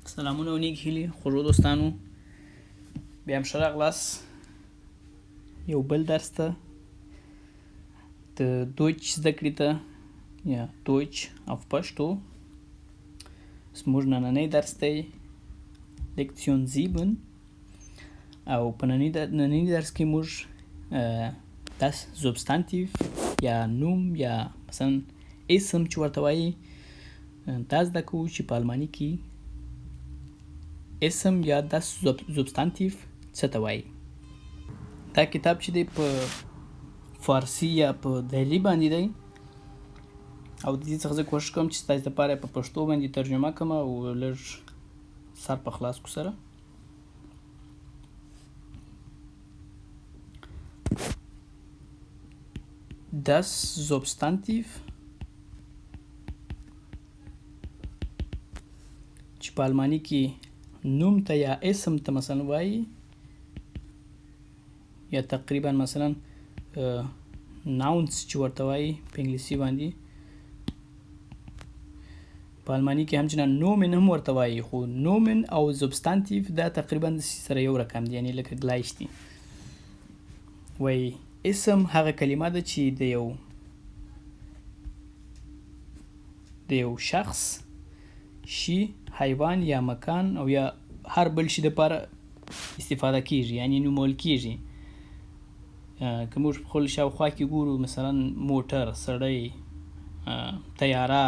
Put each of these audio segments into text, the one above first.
سلامونه و نیک هیلې خوږو دوستانو، بیا هم ښه راغلاست یو بل درس ته، د دویچ زده کړې ته یا دویچ auf Paschtu. زموږ نننی درس دی Lektion 7 او په ننني درس کې موږ das Substantiv یا نوم یا مثلا اسم چې ورته وایي دا زده کوو چې په آلماني کې اسم یا das Substantiv څه ته وایي. دا کتاب چې دی په فارسي یا په دهلي باندې دی او د دې څخه زه کوښښ کوم چې ستاسو لپاره په پښتو باندې ترجمه کړم او لږ سر په خلاص کو سره. Das Substantiv چې په آلماني کې نوم ته یا اسم ته مثلا وایي یا تقریبا مثلا nouns چې ورته وایي په انګلیسي باندې، په آلماني کې همچنان نومن هم ورته وایي، خو نومن او substantiv دا تقریبا سره یو رقم دي، یعنی لکه gleich دي. وایي اسم هغه کلمه ده چې د یو شخص، شي، حیوان یا مکان او یا هر بل شي دپاره استفاده کیږي، یعنی نومول کیږي. که موږ په خپل شاوخوا کې ګورو مثلا موټر، سړی، طیاره،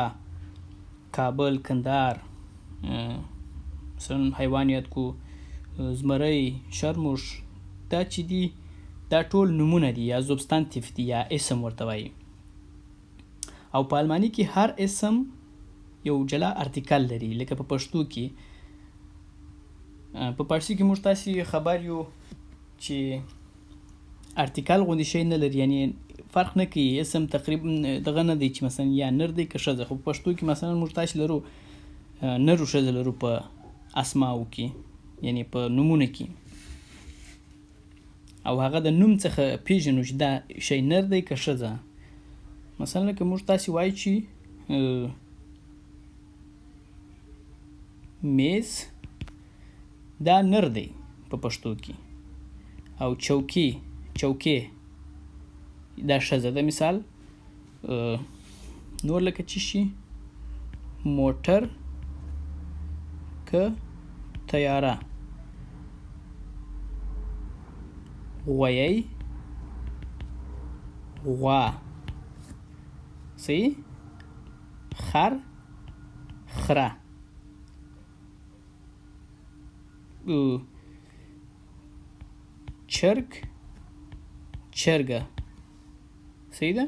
کابل، کندهار، مثلا حیوان یاد کو زمری، شرموش، دا چې دي دا ټول نومونه دي یا substantiv دي یا اسم ورته وایي. او په آلماني کې هر اسم یو جلا ارتیکل لري، لکه په پښتو کې. په فارسي کې موږ تاسې خبر یو چې ارتیکل غوندې شی نه لري، یعنی فرق نه کوي، اسم تقریبا دغه نه دی چې مثلا یا نر دی که ښځه. خو په پښتو کې مثلا موږ تاسې لرو نر او ښځه لرو په اسماو کې، یعنی په نومونه کې، او هغه د نوم څخه پیژنو چې دا شی نر دی که ښځه. مثلا لکه موږ تاسې وایو چې میز دا نر دی په پښتو کې، او چوکۍ دا ښځه ده. مثال نور لکه چې شي موټر که طیاره، غویی غوا، صحیح، خر خره، چرګ چرګه، صحیح ده.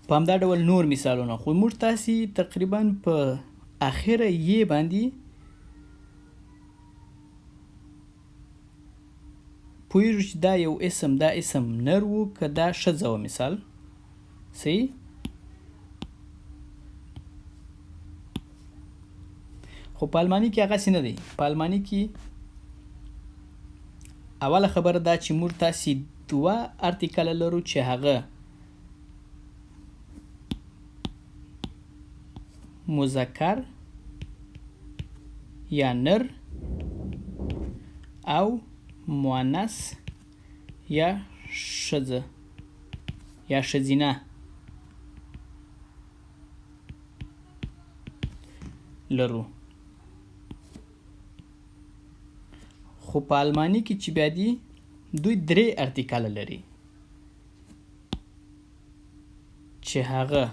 په همدا ډول نور مثالونه. خو موږ تاسې تقریبا په اخره یې باندې پوهېږو چې دا یو اسم، دا اسم نر و که دا ښځه وه، مثال، صحیح. خو په آلماني کې هغسې نه دی. په آلماني کې اوله خبره دا چې موږ تاسې دوه ارتیکله لرو چې هغه مذکر یا نر او مؤنث یا ښځه یا ښځینه لرو. خو په آلماني کې چې بیا دي دوی درې ارتیکله لري چې هغه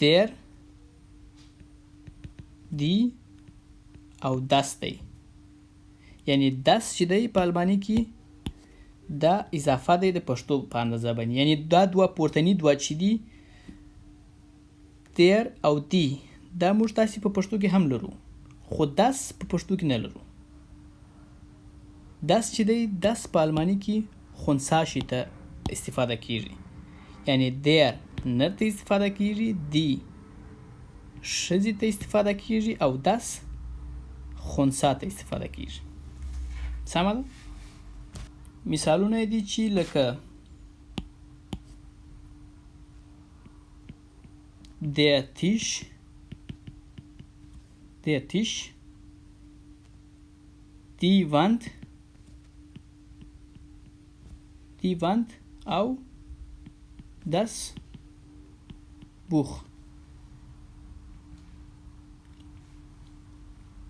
der، die او das دی. یعنی das چې دی په آلماني کې دا اضافه دی د پښتو په اندازه باندې، یعنی دا دوه پورتني دوه چې دي der او die دا موږ تاسې په پښتو کې هم لرو، خو das په پښتو کې نه لرو. das چې دی das په آلماني کې خنثی شي ته استفاده کیږي، یعنی der نر ته استفاده کیږي، die ښځې ته استفاده کیږي او das خنثی ته استفاده کیږي. سمه ده. مثالونه دي چې لکه der Tisch, der Tisch, die Wand, die Wand, au das Buch.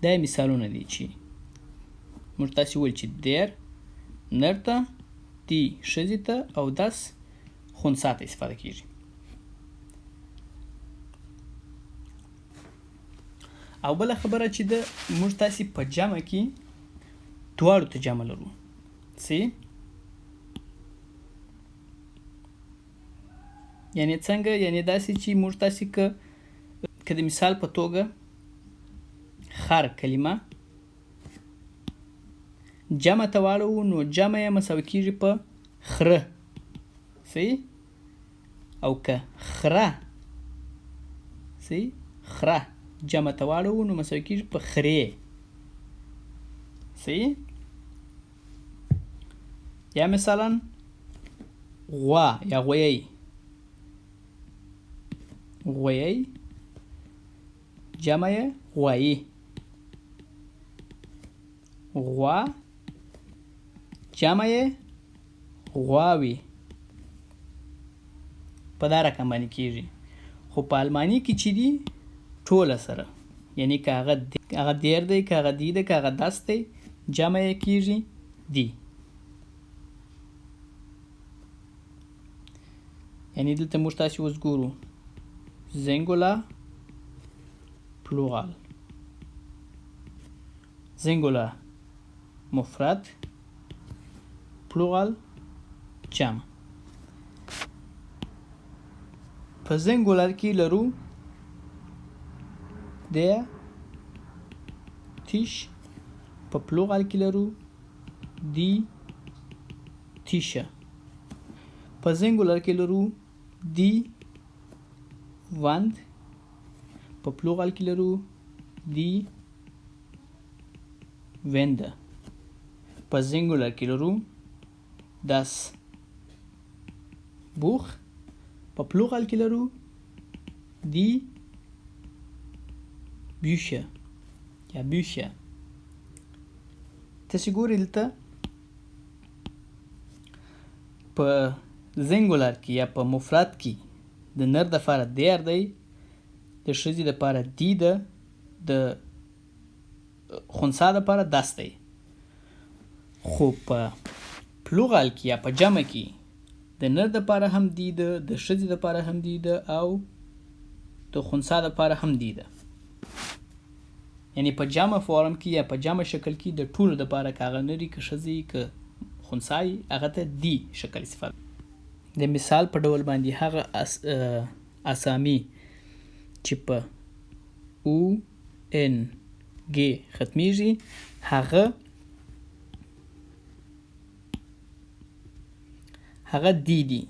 دا مثالونه دي چې موږ تاسې وویل چې دیر نر ته، دی ښځې ته او دس خنثی ته استفاده کیږي. او بله خبره چې ده موږ تاسې په جمع کې دواړو ته جمع لرو. سی یعنی څنګه؟ یعنی داسې چې موږ تاسې که د مثال په توګه خر کلمه جمع ته واړوو نو جمع یې مساوي کیږي په خره. صحیح؟ او که خره، صحیح، خره جمع ته واړوو نو مساوي کیږي په خرې. صحیح؟ یا مثلا غوا یا غویی، غویی جمع یې غوایی، غوا جمع یې غواوي. په دا رقم باندې کیږي. خو په آلماني کې چې دي ټوله سره، یعنی که هغه دیر دی، که هغه دی دی، که هغه دس دی، جمع یې کیږي دی. یعنی دلته موږ تاسې اوس ګورو زنګولا پلورال، زنګولا مفرد، پلورال جمع. په زنګولر کې لرو der Tisch، په پلورال کې لرو die Tische، په زنګولر کې لرو die Wand، په پلورال کې لرو die Wände، په زنګولر کې لرو das Buch، په پلورال کې لرو die Bücher یا Bücher. تاسې ګورئ دلته په زنګولر کې یا په مفرد کې د نر دپاره دیر دی، د ښځې دپاره دی ده، د خنثی دپاره دس دی. خو په پلورال کې یا په جمع کې د نر دپاره هم دی ده، د ښځې دپاره هم دی ده او د خنثی دپاره هم دی ده. یعنی په جمع فورم کې یا په جمع شکل کې د ټولو دپاره که هغه نري که ښځې که خنثی هغه ته دی شکل استفاده. د مثال په ډول باندې هغه اسامی چې په او ان ګ ختمیږي هغه دی دی.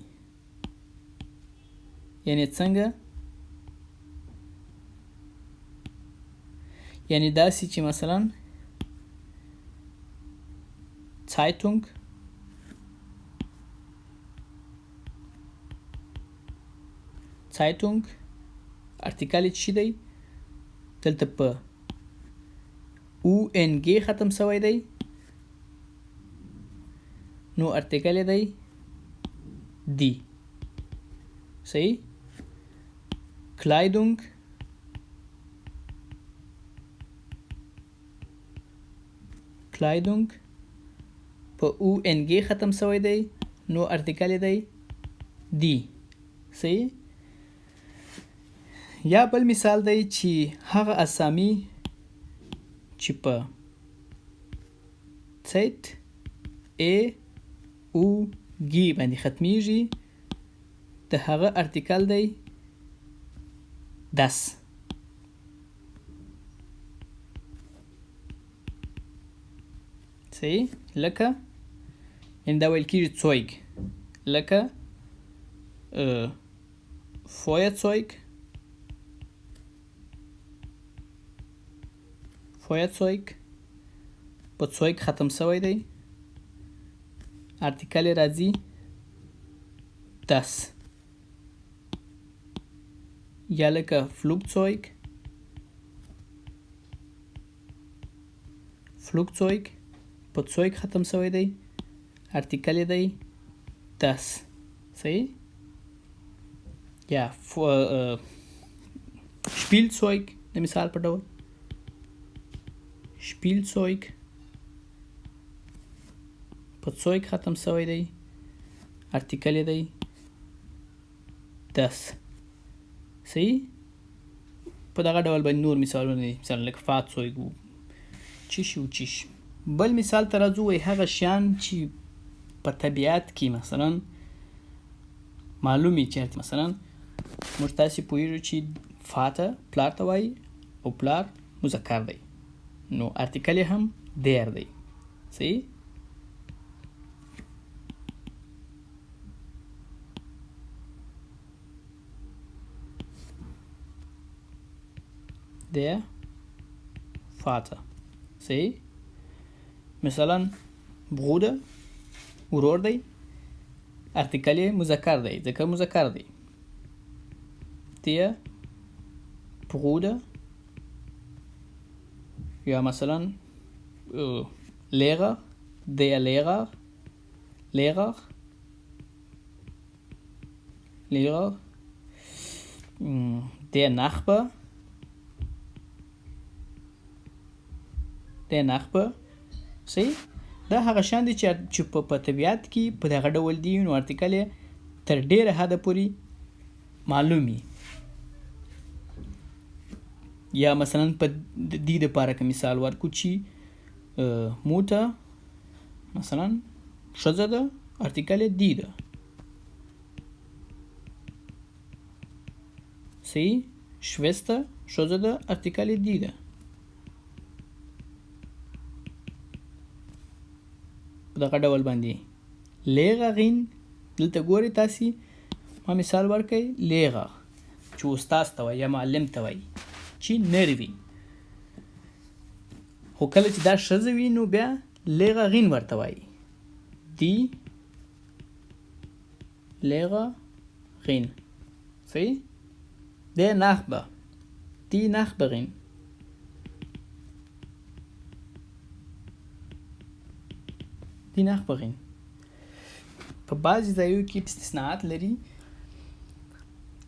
یعنی څنګه؟ یعنی داسې چې مثلا Zeitung، Zeitung ارتیکل چی دی؟ دلته په او ان ګ ختم شوی دی نو ارتیکل دی دی. صحیح؟ Kleidung، Kleidung په او ان ګ ختم شوی دی نو ارتیکل دی دی. صحیح؟ یا بل مثال دی چې هغه اسامی چې په Zeit ا او ګ باندې ختمیږي د هغه ارتیکل دی das. صحیح؟ لکه یعنی دا ویل کېږي Zeug، لکه Feuerzeug، Feuerzeug په Zeug ختم شوی دی، ارتیکل راځي das. یا لکه فلوگزeuگ فلوگزeuگ په زویگ ختم شوی دی ارتیکل دی das صحیح یا Spielzeug د مثال په ډول Spielzeug په زویگ ختم شوی دی ارتیکل دی das صحیح په دغه ډول باندې نور مثالونه دي مثلا لکه Fahrzeug چیش و چیش بل مثال ته راځو وایي هغه شیان چې په طبیعت کې مثلا معلومي چې مثلا موږ تاسې پوهېږو چې فاته پلار ته وایي او پلار مذکر دی نو ارتیکل یې هم der دی صحیح der Vater صحیح مثلا Bruder ورور دی ارتیکل یې مذکر دی ځکه مذکر دی der Bruder یا مثلا Lehrer der Lehrer der Nachbar صحیح دا هغه شیان دي چې په طبیعت کې په دغه ډول دي نو ارتیکل یې تر ډیره حده پورې معلومي یا مثلا په دې دپاره که مثال ورکړو چې موټر مثلا ښځه ده ارتیکل یې دی ده صحیح Schwester ښځه ده ارتیکل یې دی ده دغه ډول باندې Lehrerin دلته ګورئ تاسې ما مثال ورکړئ Lehrer چې استاد ته وایي یا معلم ته وایي چې نر وي خو کله چې دا ښځه وي نو بیا Lehrerin ورته وایي die Lehrerin صحیح der Nachbar die Nachbarin die Nachbarin په بعضې ځایو کې استثناءات لري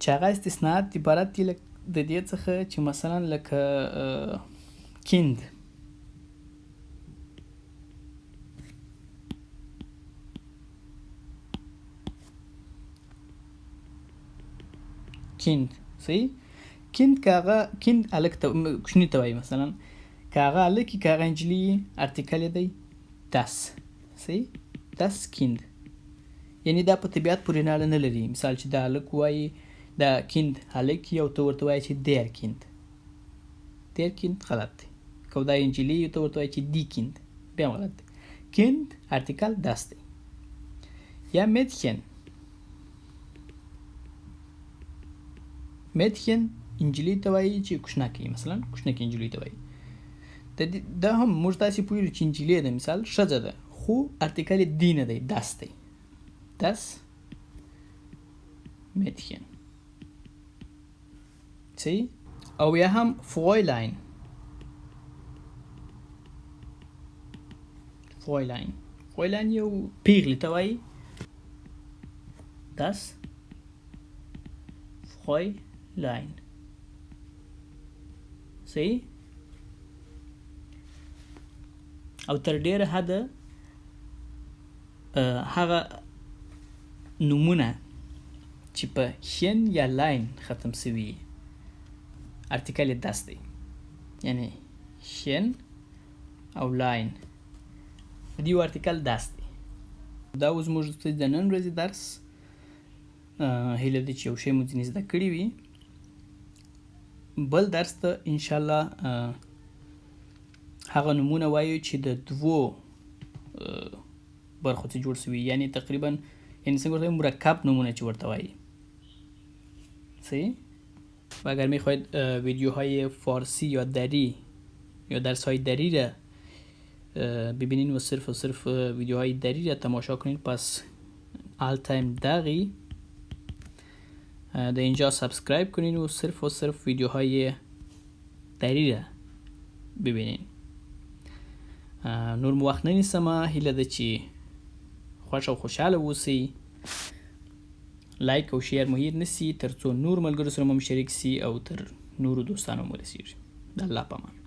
چې هغه استثناءات عبارت دي د دې څخه چې مثلا لکه kind صحیح kind که هغه kind هلک ته کوچني ته وایي مثلا که هغه هلک که هغه نجلۍ ارتیکل یې دی das صحیح das kind یعنی دا په طبیعت پورې اړه نه لري مثال چې دا هلک وایي دا kind هلک او ته ورته وایي چې der kind غلط دی که دا نجلۍ او ته ورته وایي چې die kind بیا هم غلط دی kind ارتیکل das دی یا Mädchen نجلۍ ته وایي چې کوچنکۍ مثلا کوچنکۍ نجلۍ ته وایي دا هم موږ تاسې پوهېږو چې نجلۍ ده مثال ښځه ده خو ارتیکل یې دی نه دی das دی das Mädchen صحیح او یا هم Fräulein یو پیغلې ته وایي das Fräulein صحیح او تر ډیره حده هغه نومونه چې په ښین یا لاین ختم شوي ارتیکل یې das دی یعنی ښین او لاین د یو ارتیکل das دی دا اوس موږ د نن ورځې درس هیله ده چې یو شی مو ځینې زده کړي وي بل درس ته انشاءالله هغه نومونه وایو چې د دوو برخو څخه جوړ شوي یعنی تقریبا یعنی څنګه ورته مرکب نمونه چې ورته وایي صحیح و اگر میخواید ویدیوهای فارسی یا دری یا درس‌های دری را ببینین و صرف ویدیوهای دری را تماشا کنین پس all time دقی در اینجا سابسکرایب کنین و صرف ویدیوهای دری را ببینین. نور مو وخت نه نیسم، هیله ده چې خوښ او خوشحاله اوسئ. لایک او شیر مو هیر نسی تر څو نور ملګرو سره مو شریک سی او تر نورو دوستانو مو رسیږي. د الله په امان.